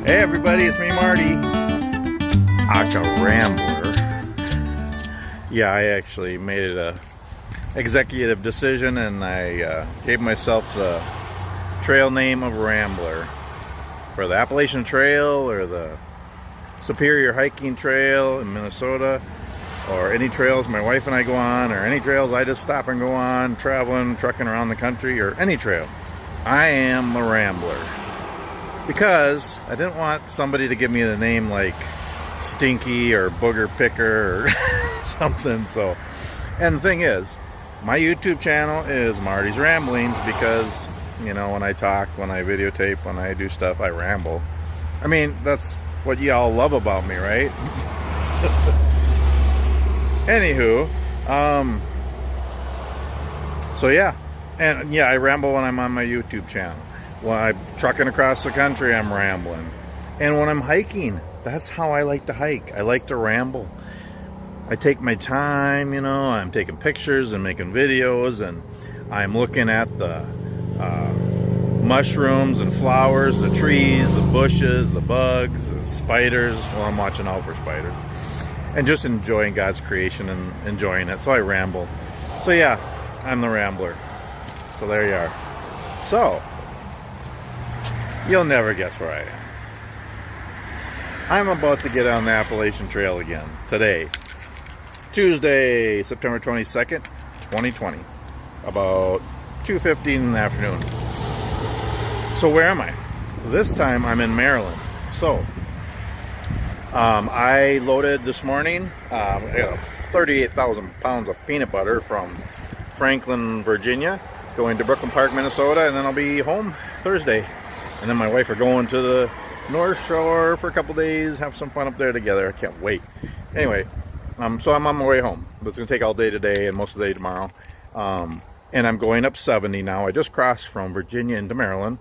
Hey everybody, it's me Marty, Aka Rambler. Yeah, I actually made a executive decision and I gave myself the trail name of Rambler for the Appalachian Trail or the Superior Hiking Trail in Minnesota, or any trails my wife and I go on, or any trails I just stop and go on, traveling, trucking around the country, or any trail. I am the Rambler. Because I didn't want somebody to give me the name like Stinky or Booger Picker or something. So, and the thing is, my YouTube channel is Marty's Ramblings because, you know, when I talk, when I videotape, when I do stuff, I ramble. I mean, that's what y'all love about me, right? Anywho, so yeah. And yeah, I ramble when I'm on my YouTube channel. When I'm trucking across the country, I'm rambling. And when I'm hiking, that's how I like to hike. I like to ramble. I take my time, you know, I'm taking pictures and making videos, and I'm looking at the mushrooms and flowers, the trees, the bushes, the bugs, the spiders. Well, I'm watching out for spiders. And just enjoying God's creation and enjoying it. So I ramble. So yeah, I'm the Rambler. So there you are. So, you'll never guess where I am. I'm about to get on the Appalachian Trail again today, Tuesday, September 22nd, 2020, about 2:15 in the afternoon. So where am I? This time I'm in Maryland. So I loaded this morning 38,000 pounds of peanut butter from Franklin, Virginia, going to Brooklyn Park, Minnesota, and then I'll be home Thursday. And then my wife are going to the North Shore for a couple days, have some fun up there together. I can't wait. Anyway, so I'm on my way home. But it's going to take all day today and most of the day tomorrow. And I'm going up 70 now. I just crossed from Virginia into Maryland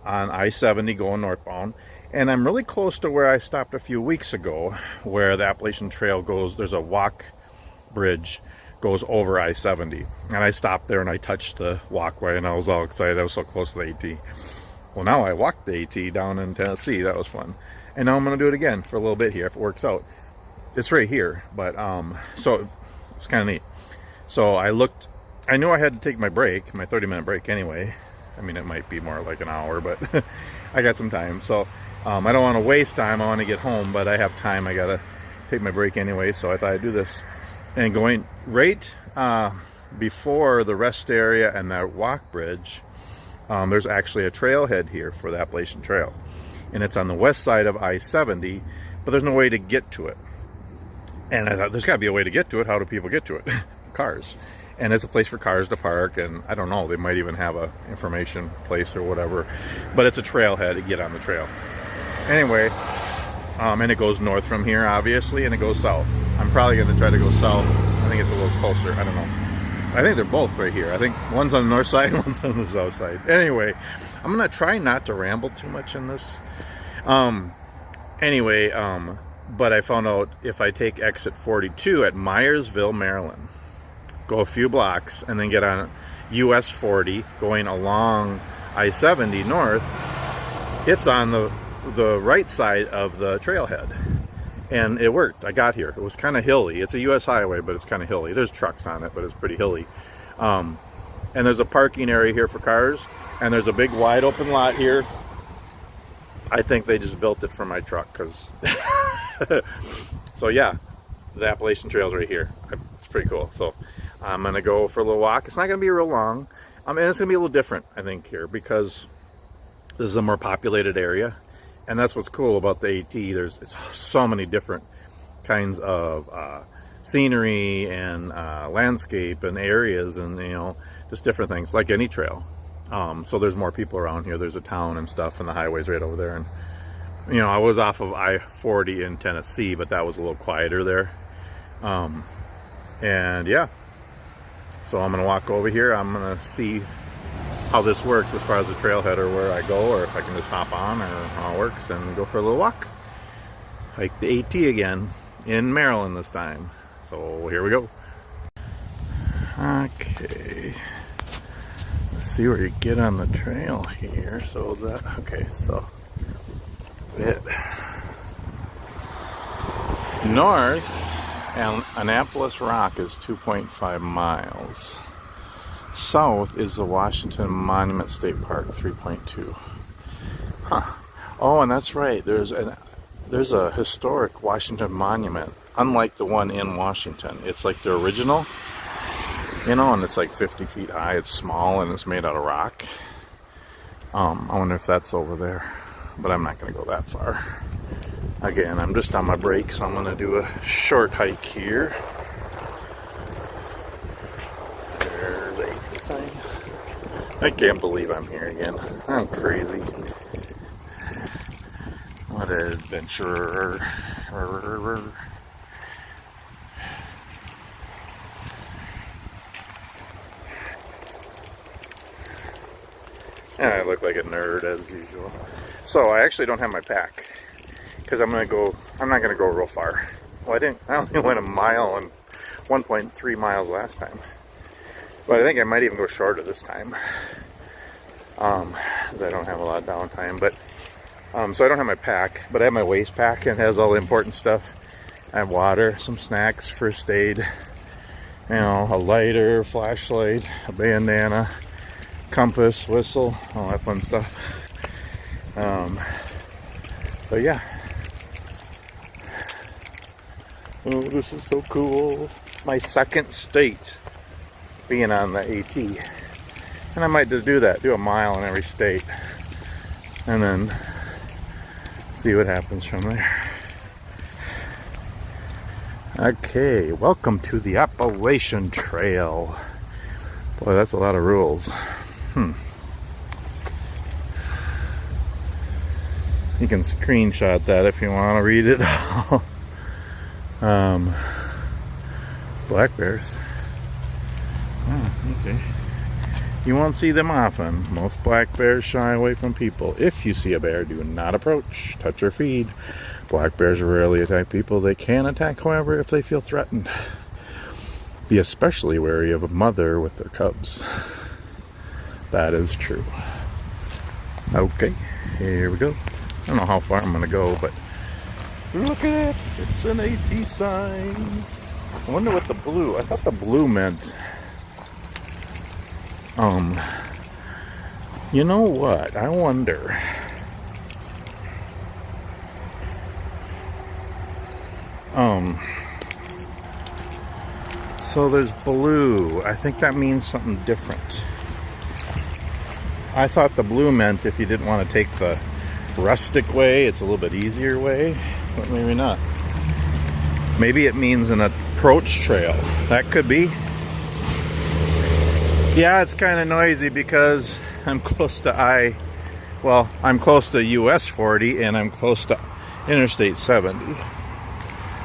on I-70 going northbound. And I'm really close to where I stopped a few weeks ago, where the Appalachian Trail goes. There's a walk bridge goes over I-70. And I stopped there and I touched the walkway and I was all excited. I was so close to the AT. Well, now I walked the AT down in Tennessee. That was fun. And now I'm going to do it again for a little bit here if it works out. It's right here, but so it's kind of neat. So I knew I had to take my break, my 30-minute break anyway. I mean, it might be more like an hour, but I got some time. So I don't want to waste time. I want to get home, but I have time. I got to take my break anyway, so I thought I'd do this. And going right before the rest area and that walk bridge, there's actually a trailhead here for the Appalachian Trail, and it's on the west side of I-70, but there's no way to get to it. And I thought, there's got to be a way to get to it. How do people get to it? Cars. And it's a place for cars to park, and I don't know, they might even have a information place or whatever, but it's a trailhead to get on the trail. Anyway, and it goes north from here, obviously, and it goes south. I'm probably going to try to go south. I think it's a little closer. I don't know. I think they're both right here. I think one's on the north side, one's on the south side. Anyway, I'm going to try not to ramble too much in this. But I found out if I take exit 42 at Myersville, Maryland, go a few blocks, and then get on US 40 going along I-70 north, it's on the right side of the trailhead. And it worked. I got here. It was kind of hilly. It's a U.S. highway, but it's kind of hilly. There's trucks on it, but it's pretty hilly. And there's a parking area here for cars. And there's a big wide open lot here. I think they just built it for my truck. So yeah, the Appalachian Trail's right here. It's pretty cool. So I'm going to go for a little walk. It's not going to be real long. And it's going to be a little different, I think, here. Because this is a more populated area. And that's what's cool about the AT. It's so many different kinds of scenery and landscape and areas, and you know, just different things like any trail. So there's more people around here. There's a town and stuff, and the highway's right over there. And you know, I was off of I-40 in Tennessee, but that was a little quieter there. And yeah, so I'm gonna walk over here. I'm gonna see how this works as far as the trailhead, or where I go, or if I can just hop on, or how it works, and go for a little walk. Hike the AT again in Maryland this time. So here we go. Okay, let's see where you get on the trail here. So that, okay, so bit. North and Annapolis Rock is 2.5 miles. South is the Washington Monument State Park, 3.2. Huh. Oh, and that's right. There's a historic Washington monument, unlike the one in Washington. It's like the original, you know, and it's like 50 feet high. It's small and it's made out of rock. I wonder if that's over there, but I'm not going to go that far. Again, I'm just on my break, so I'm going to do a short hike here. There's a sign. I can't believe I'm here again. I'm crazy. What an adventurer. And I look like a nerd as usual. So I actually don't have my pack because I'm not gonna go real far. Well, I only went a mile and 1.3 miles last time. But I think I might even go shorter this time. Because I don't have a lot of downtime. But so I don't have my pack, but I have my waist pack and it has all the important stuff. I have water, some snacks, first aid, you know, a lighter, flashlight, a bandana, compass, whistle, all that fun stuff. But yeah. Oh, this is so cool. My second state being on the AT. And I might just do that, do a mile in every state. And then see what happens from there. Okay, welcome to the Appalachian Trail. Boy, that's a lot of rules. You can screenshot that if you want to read it all. Black bears. Oh, okay. You won't see them often. Most black bears shy away from people. If you see a bear, do not approach, touch, or feed. Black bears rarely attack people. They can attack, however, if they feel threatened. Be especially wary of a mother with their cubs. That is true. Okay, here we go. I don't know how far I'm going to go, but look at it. It's an AT sign. I wonder what the blue, I thought the blue meant, you know what? I wonder. So there's blue. I think that means something different. I thought the blue meant if you didn't want to take the rustic way, it's a little bit easier way, but maybe not. Maybe it means an approach trail. That could be. Yeah, it's kind of noisy because I'm close to I'm close to US 40 and I'm close to Interstate 70.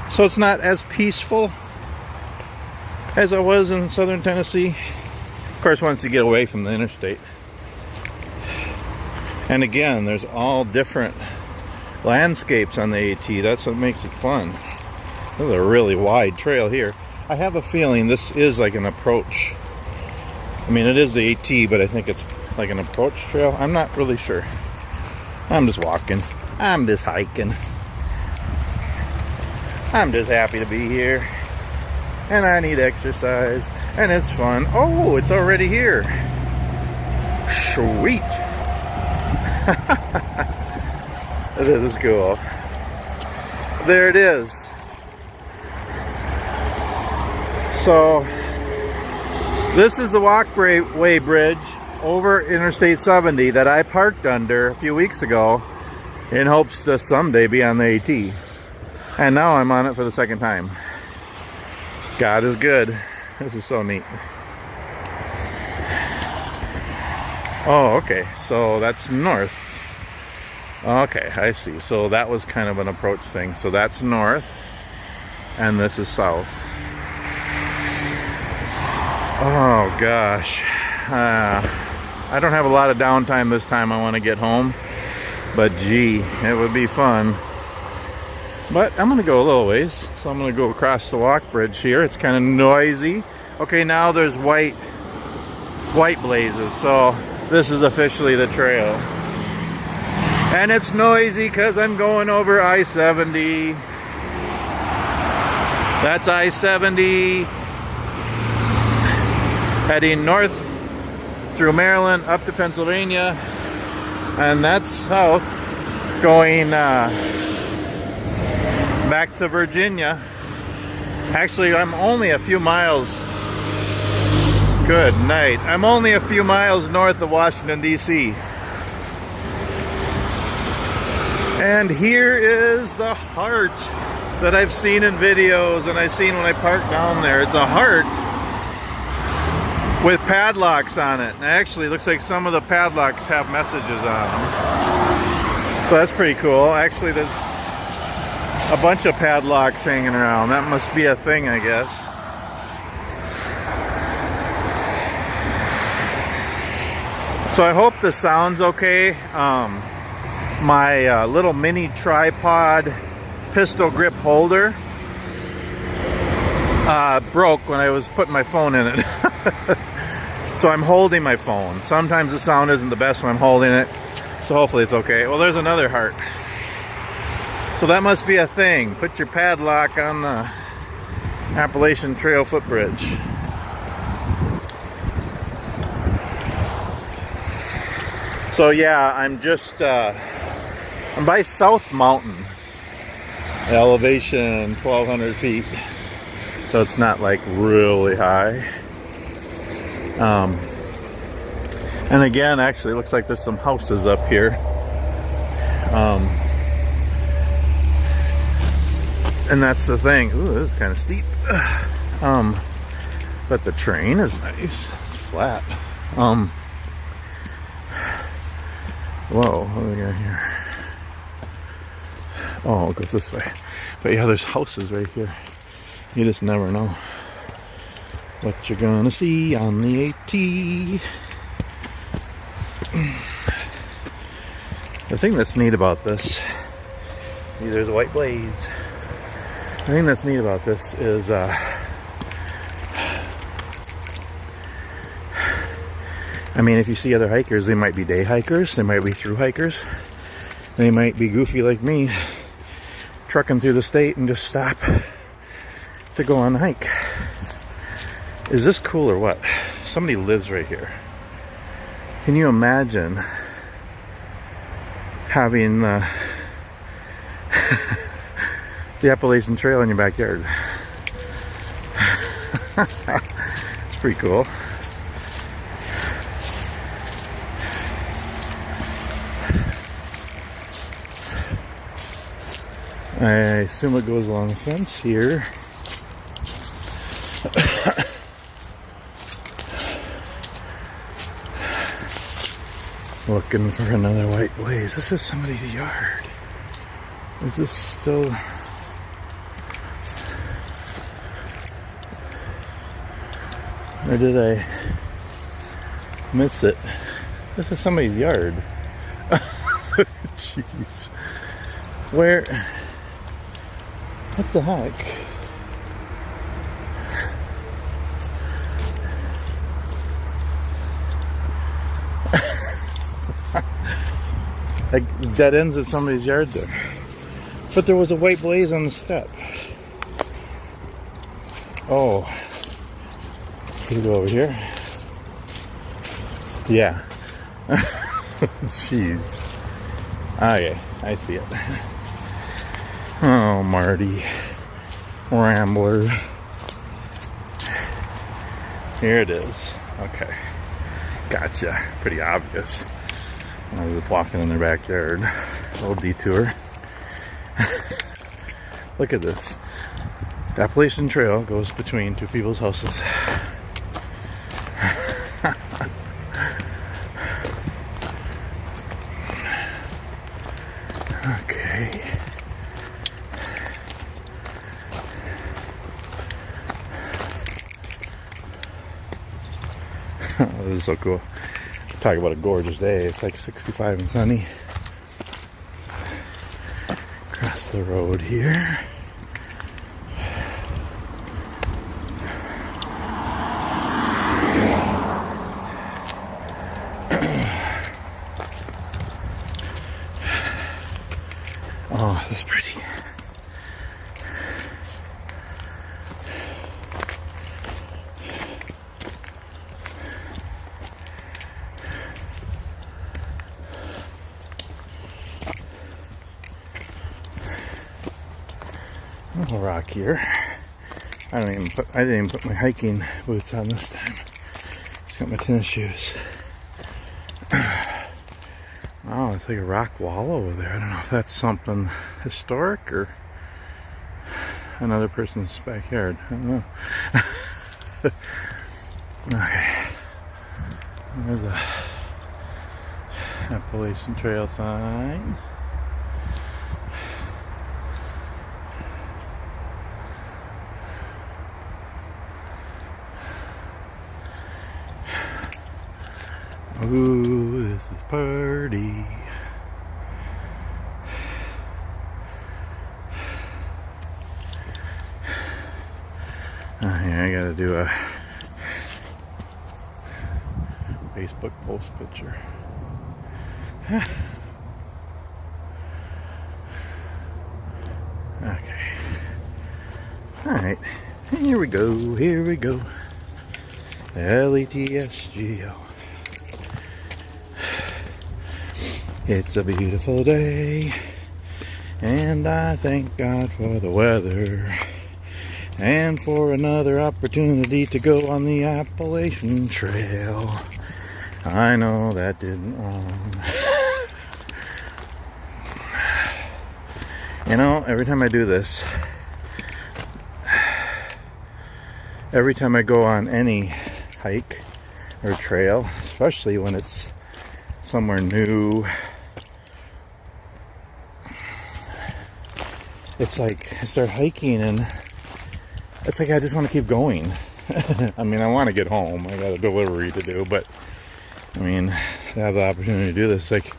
So it's not as peaceful as I was in southern Tennessee. Of course, once you get away from the interstate. And again, there's all different landscapes on the AT. That's what makes it fun. This is a really wide trail here. I have a feeling this is like an approach. I mean, it is the AT, but I think it's like an approach trail. I'm not really sure. I'm just walking. I'm just hiking. I'm just happy to be here. And I need exercise. And it's fun. Oh, it's already here. Sweet. This is cool. There it is. So this is the walkway bridge over Interstate 70 that I parked under a few weeks ago in hopes to someday be on the AT. And now I'm on it for the second time. God is good. This is so neat. Oh, okay. So that's north. Okay, I see. So that was kind of an approach thing. So that's north, and this is south. Oh, gosh. I don't have a lot of downtime this time. I want to get home. But, gee, it would be fun. But I'm going to go a little ways. So I'm going to go across the walk bridge here. It's kind of noisy. Okay, now there's white blazes. So this is officially the trail. And it's noisy because I'm going over I-70. That's I-70 heading north through Maryland up to Pennsylvania, and that's south going back to Virginia. Actually, I'm only a few miles. Good night. I'm only a few miles north of Washington, D.C. And here is the heart that I've seen in videos and I've seen when I park down there. It's a heart with padlocks on it. And actually, it looks like some of the padlocks have messages on them. So that's pretty cool. Actually, there's a bunch of padlocks hanging around. That must be a thing, I guess. So I hope the sound's okay. My little mini tripod pistol grip holder broke when I was putting my phone in it. So I'm holding my phone. Sometimes the sound isn't the best when I'm holding it. So hopefully it's okay. Well, there's another heart. So that must be a thing. Put your padlock on the Appalachian Trail footbridge. So yeah, I'm just, I'm by South Mountain. Elevation 1,200 feet. So it's not like really high. And again, actually, it looks like there's some houses up here. And that's the thing. Ooh, this is kind of steep. But the terrain is nice. It's flat. Whoa, what do we got here? Oh, it goes this way. But yeah, there's houses right here. You just never know what you're gonna see on the AT. The thing that's neat about this, there's a white blaze. The thing that's neat about this is I mean, if you see other hikers, they might be day hikers, they might be through hikers, they might be goofy like me, trucking through the state and just stop to go on a hike. Is this cool or what? Somebody lives right here. Can you imagine having the Appalachian Trail in your backyard? It's pretty cool. I assume it goes along the fence here. Looking for another white blaze. This is somebody's yard. Is this still... Or did I miss it? This is somebody's yard. Jeez. Where... What the heck? Like dead ends at somebody's yard there. But there was a white blaze on the step. Oh. Can we go over here? Yeah. Jeez. Okay, I see it. Oh, Marty. Rambler. Here it is. Okay. Gotcha. Pretty obvious. I was walking in their backyard. A little detour. Look at this. The Appalachian Trail goes between two people's houses. Okay. This is so cool. Talk about a gorgeous day. It's like 65 and sunny. Across the road here. Oh, this is pretty. A little rock here. I didn't even put my hiking boots on this time. Just got my tennis shoes. Oh, it's like a rock wall over there. I don't know if that's something historic or another person's backyard. I don't know. Okay. There's a Appalachian Trail sign. Ooh, this is party. Here, I gotta do a Facebook post picture. Okay. Alright. Here we go. Here we go. LETSGO. It's a beautiful day, and I thank God for the weather and for another opportunity to go on the Appalachian Trail. I know that didn't rhyme. You know, every time I do this, every time I go on any hike or trail, especially when it's somewhere new, it's like I start hiking and it's like I just want to keep going. I mean, I want to get home. I got a delivery to do, but I mean, to have the opportunity to do this, like,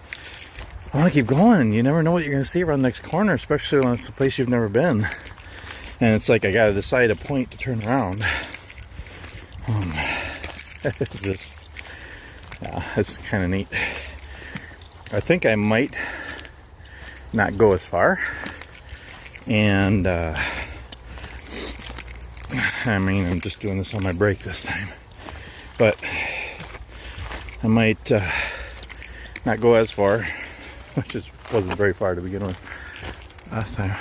I want to keep going. You never know what you're going to see around the next corner, especially when it's a place you've never been. And it's like I got to decide a point to turn around. It's just, yeah, it's kind of neat. I think I might not go as far. And, I mean, I'm just doing this on my break this time. But I might not go as far, which wasn't very far to begin with last time.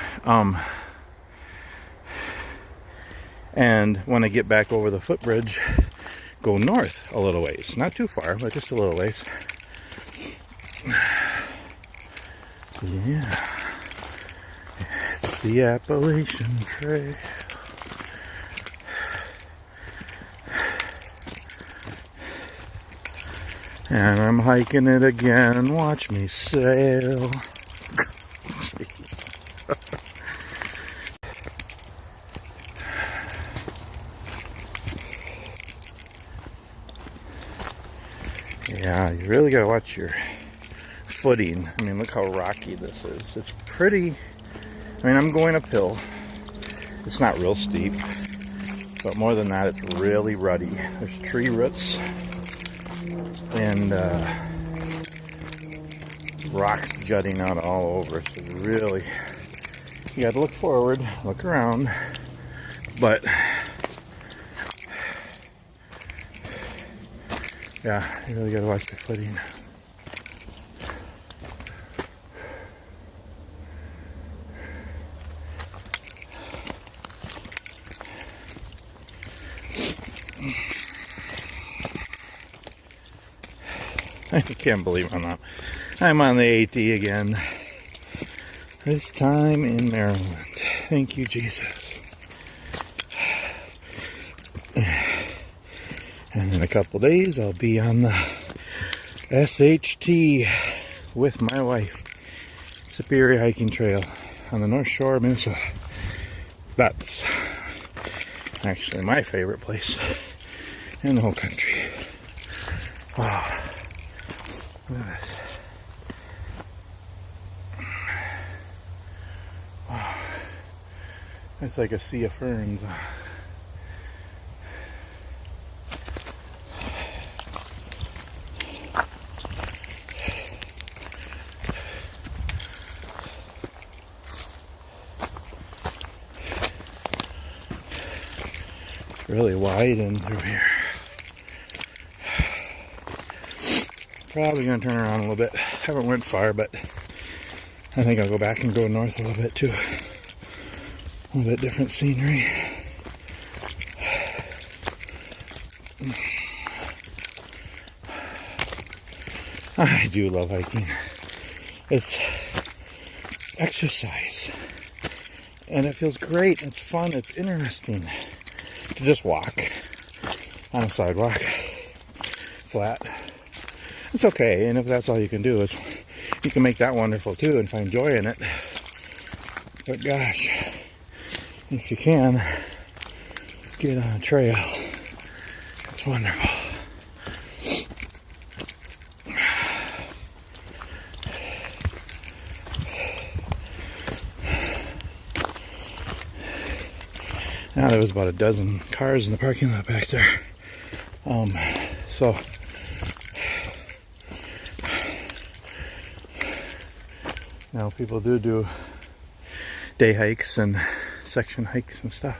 And when I get back over the footbridge, go north a little ways. Not too far, but just a little ways. Yeah. It's the Appalachian Trail. And I'm hiking it again. Watch me sail. Yeah, you really gotta watch your footing. I mean, look how rocky this is. It's pretty. I mean, I'm going uphill. It's not real steep, but more than that, it's really ruddy. There's tree roots and rocks jutting out all over. So really, you got to look forward, look around, but yeah, you really got to watch your footing. I can't believe I'm on the AT again. This time in Maryland. Thank you, Jesus. And in a couple days, I'll be on the SHT with my wife. Superior Hiking Trail on the North Shore of Minnesota. That's actually my favorite place in the whole country. Oh. Look at this. Wow. It's like a sea of ferns. really wide in through here. Probably gonna turn around a little bit. Haven't went far, but I think I'll go back and go north a little bit too. A little bit different scenery. I do love hiking. It's exercise. And it feels great. It's fun. It's interesting to just walk on a sidewalk, flat. It's okay. And if that's all you can do, you can make that wonderful too and find joy in it. But gosh, if you can, get on a trail. It's wonderful. Now there was about a dozen cars in the parking lot back there. So now people do day hikes and section hikes and stuff.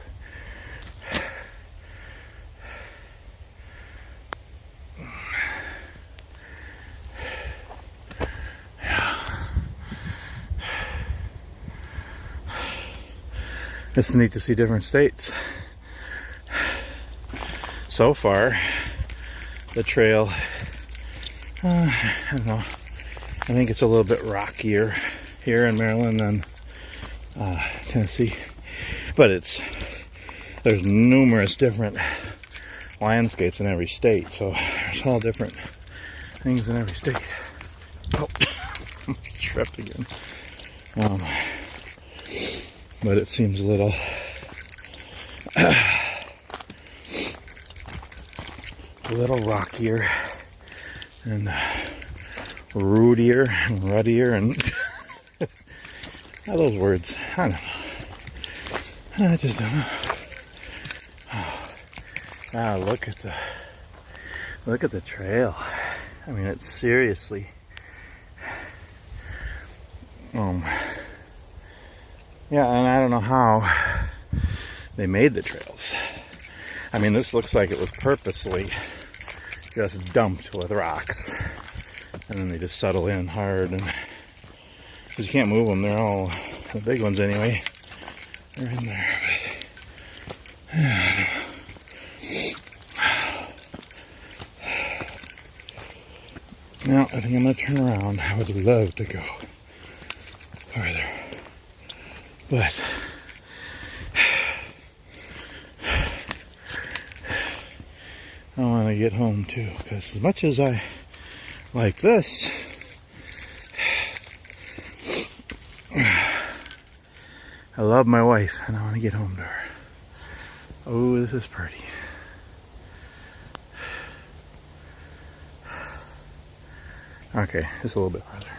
It's neat to see different states. So far, the trail, I don't know, I think it's a little bit rockier here in Maryland than Tennessee. But there's numerous different landscapes in every state, so there's all different things in every state. Oh, almost tripped again. But it seems a little rockier and rootier and ruddier and all those words. I don't know. I just don't know. Ah, look at the trail. I mean, it's seriously yeah, and I don't know how they made the trails. I mean, this looks like it was purposely just dumped with rocks. And then they just settle in hard. And because you can't move them, they're all the big ones anyway. They're in there. But, now, I think I'm going to turn around. I would love to go farther. But I want to get home too, because as much as I like this, I love my wife and I want to get home to her. Oh, this is pretty. Okay, just a little bit farther.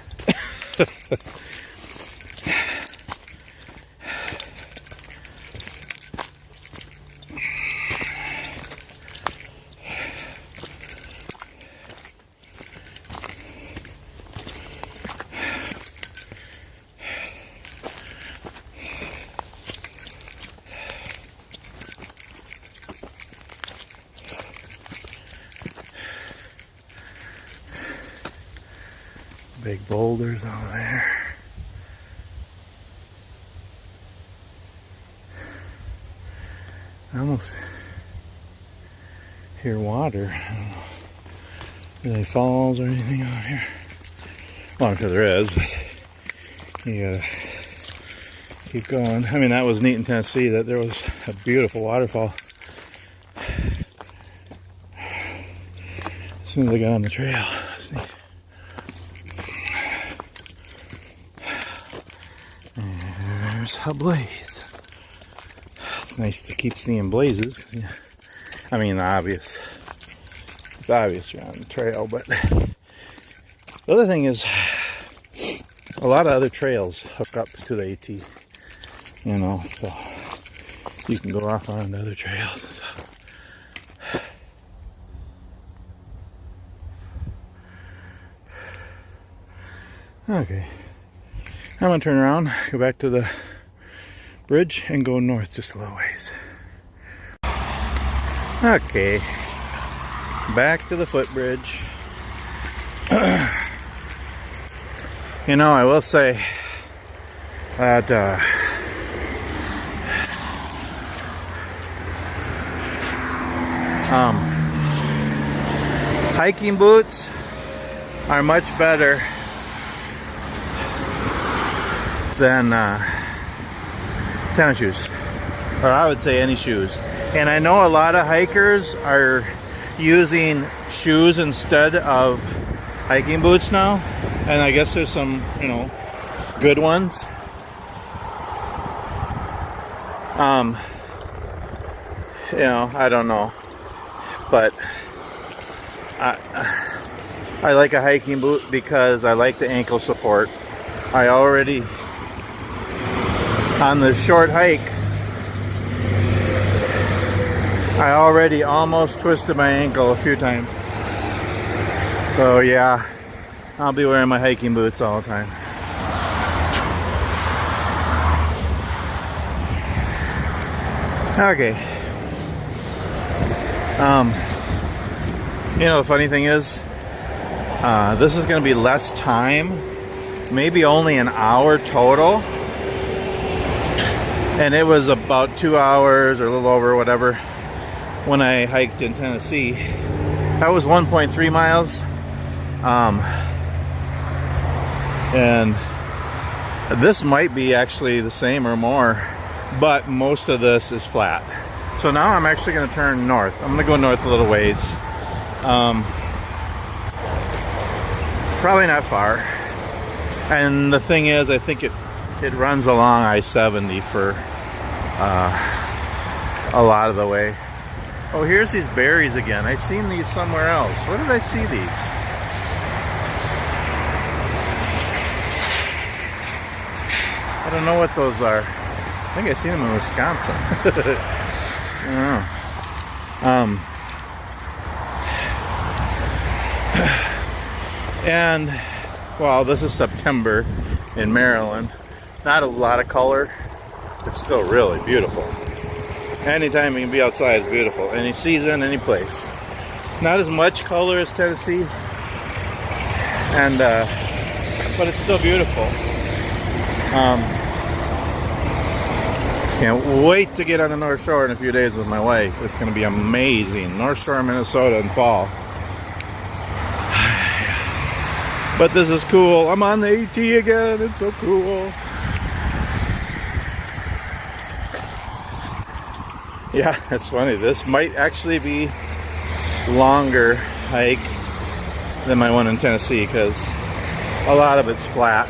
Big boulders over there. I almost hear water. I don't know. Are there any falls or anything out here? Well, I'm sure there is. You gotta keep going. I mean, that was neat in Tennessee that there was a beautiful waterfall. As soon as I got on the trail. There's a blaze. It's nice to keep seeing blazes. I mean, it's obvious you're on the trail, but the other thing is a lot of other trails hook up to the AT, you know, so you can go off on other trails and stuff. Okay, I'm gonna turn around, go back to the bridge and go north just a little ways. Okay, back to the footbridge. You know, I will say that hiking boots are much better than tennis shoes, or I would say any shoes. And I know a lot of hikers are using shoes instead of hiking boots now, and I guess there's some, you know, good ones. You know, I don't know, but I like a hiking boot because I like the ankle support. I already, on the short hike, I already almost twisted my ankle a few times. So yeah, I'll be wearing my hiking boots all the time. Okay. You know, the funny thing is, this is going to be less time, maybe only an hour total. And it was about 2 hours or a little over, whatever, when I hiked in Tennessee. That was 1.3 miles. And this might be actually the same or more, but most of this is flat. So now I'm actually going to turn north. I'm going to go north a little ways. Probably not far. And the thing is, I think it runs along I-70 for a lot of the way. Oh, here's these berries again. I've seen these somewhere else. Where did I see these? I don't know what those are. I think I seen them in Wisconsin. I don't know. And, well, this is September in Maryland. Not a lot of color. It's still really beautiful. Anytime you can be outside is beautiful. Any season, any place. Not as much color as Tennessee. And, but it's still beautiful. Can't wait to get on the North Shore in a few days with my wife. It's going to be amazing. North Shore, Minnesota in fall. But this is cool. I'm on the AT again. It's so cool. Yeah, it's funny. This might actually be longer hike than my one in Tennessee because a lot of it's flat.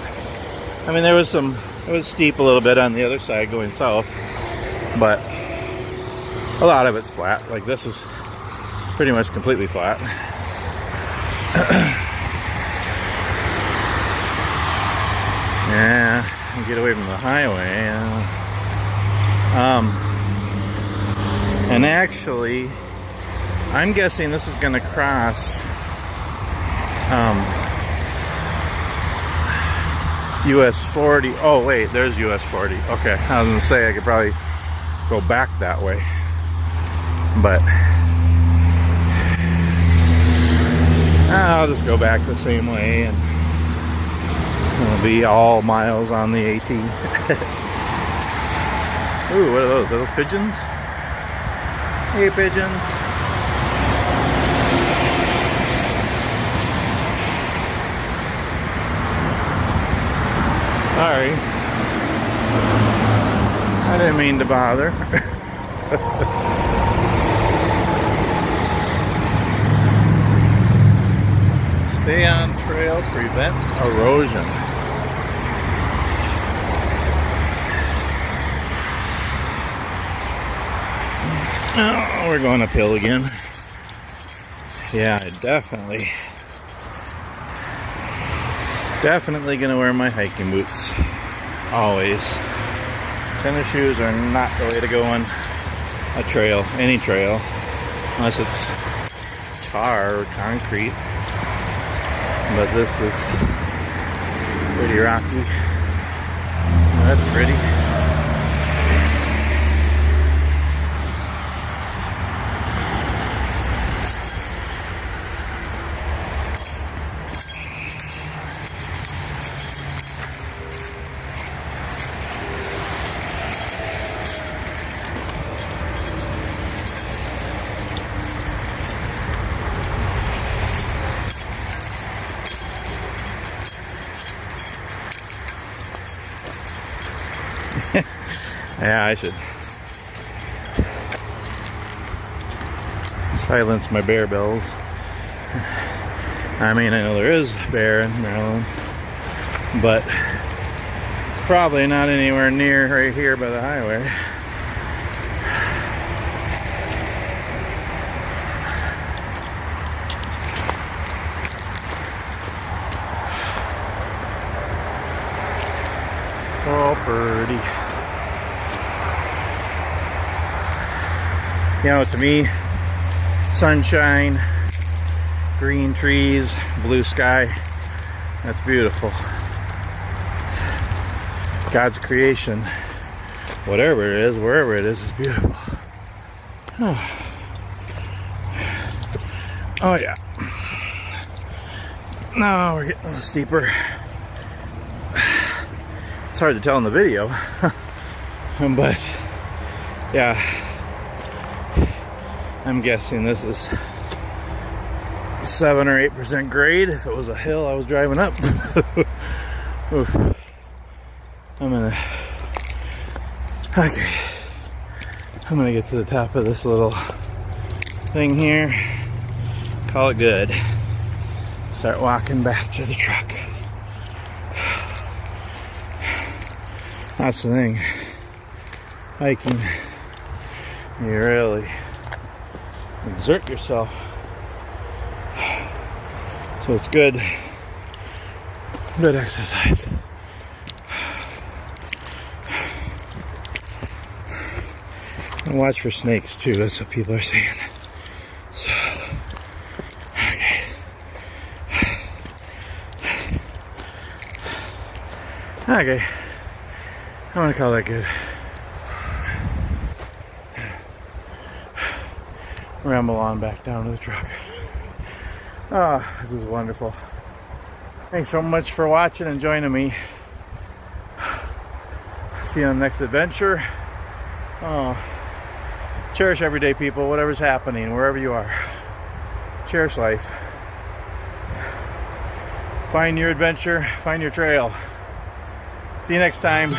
I mean, there was some, it was steep a little bit on the other side going south, but a lot of it's flat. Like this is pretty much completely flat. Yeah, get away from the highway. And actually, I'm guessing this is going to cross US 40. Oh wait, there's US 40. Okay, I was going to say I could probably go back that way, but I'll just go back the same way and it'll be all miles on the AT. Ooh, what are those? Are those pigeons? Hey, pigeons. Sorry. I didn't mean to bother. Stay on trail, prevent erosion. Oh, we're going uphill again. Yeah, definitely gonna wear my hiking boots. Always. Tennis shoes are not the way to go on a trail, any trail, unless it's tar or concrete. But this is pretty rocky. That's pretty. Yeah, I should silence my bear bells. I mean, I know there is a bear in Maryland, but probably not anywhere near right here by the highway. Oh, pretty. You know, to me, sunshine, green trees, blue sky, that's beautiful. God's creation, whatever it is, wherever it is beautiful. Oh yeah. No, we're getting a little steeper. It's hard to tell in the video, but yeah, I'm guessing this is 7 or 8% grade. If it was a hill I was driving up. I'm gonna get to the top of this little thing here, call it good, start walking back to the truck. That's the thing, hiking, you really exert yourself, so it's good exercise. And watch for snakes too, that's what people are saying. So, okay, I'm gonna call that good. Ramble on back down to the truck. Oh, this is wonderful. Thanks so much for watching and joining me. See you on the next adventure. Oh, cherish every day, people, whatever's happening, wherever you are. Cherish life. Find your adventure, find your trail. See you next time.